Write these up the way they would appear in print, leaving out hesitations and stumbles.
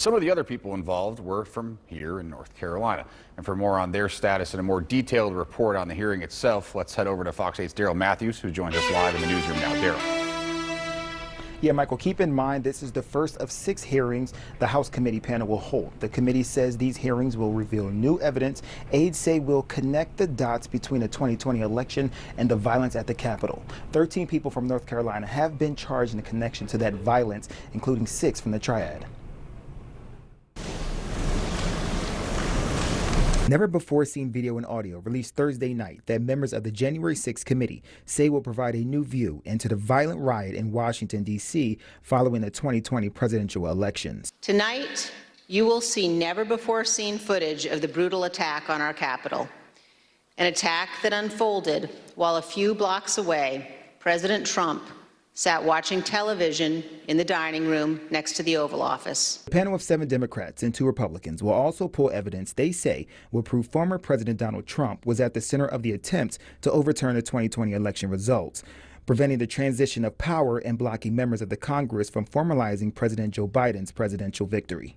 Some of the other people involved were from here in North Carolina. And for more on their status and a more detailed report on the hearing itself, let's head over to Fox 8's Daryl Matthews, who joins us live in the newsroom now. Daryl. Yeah, Michael, keep in mind this is the first of 6 hearings the House committee panel will hold. The committee says these hearings will reveal new evidence aides say will connect the dots between the 2020 election and the violence at the Capitol. 13 people from North Carolina have been charged in connection to that violence, including 6 from the Triad. Never before seen video and audio released Thursday night that members of the January 6th committee say will provide a new view into the violent riot in Washington, D.C. following the 2020 presidential elections. Tonight, you will see never before seen footage of the brutal attack on our Capitol, an attack that unfolded while a few blocks away, President Trump sat watching television in the dining room next to the Oval Office. A panel of 7 Democrats and 2 Republicans will also pull evidence they say will prove former President Donald Trump was at the center of the attempts to overturn the 2020 election results, preventing the transition of power and blocking members of the Congress from formalizing President Joe Biden's presidential victory.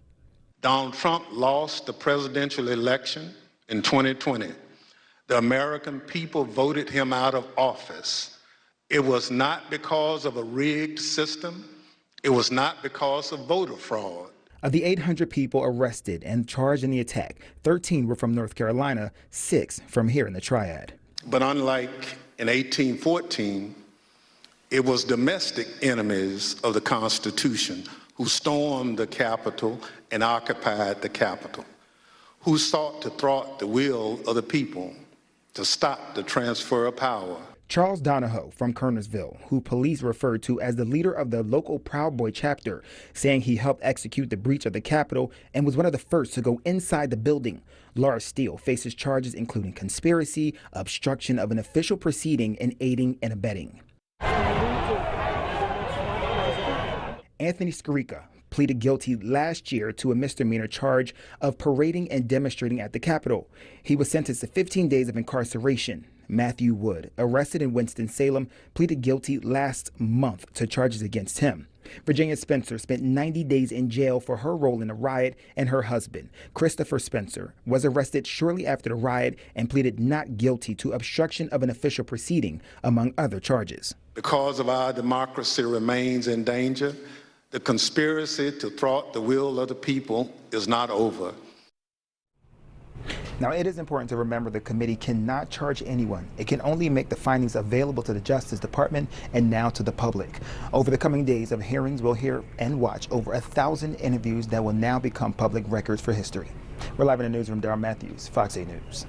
Donald Trump lost the presidential election in 2020. The American people voted him out of office. It was not because of a rigged system. It was not because of voter fraud. Of the 800 people arrested and charged in the attack, 13 were from North Carolina, 6 from here in the Triad. But unlike in 1814, it was domestic enemies of the Constitution who stormed the Capitol and occupied the Capitol, who sought to thwart the will of the people to stop the transfer of power. Charles Donahoe from Kernersville, who police referred to as the leader of the local Proud Boy chapter, saying he helped execute the breach of the Capitol and was one of the first to go inside the building. Laura Steele faces charges including conspiracy, obstruction of an official proceeding, and aiding and abetting. Anthony Scarica pleaded guilty last year to a misdemeanor charge of parading and demonstrating at the Capitol. He was sentenced to 15 days of incarceration. Matthew Wood, arrested in Winston-Salem, pleaded guilty last month to charges against him. Virginia Spencer spent 90 days in jail for her role in the riot, and her husband, Christopher Spencer, was arrested shortly after the riot and pleaded not guilty to obstruction of an official proceeding, among other charges. Because of our democracy remains in danger, the conspiracy to thwart the will of the people is not over. Now, it is important to remember the committee cannot charge anyone. It can only make the findings available to the Justice Department and now to the public. Over the coming days of hearings, we'll hear and watch over 1,000 interviews that will now become public records for history. We're live in the newsroom. Daryl Matthews, Fox 8 News.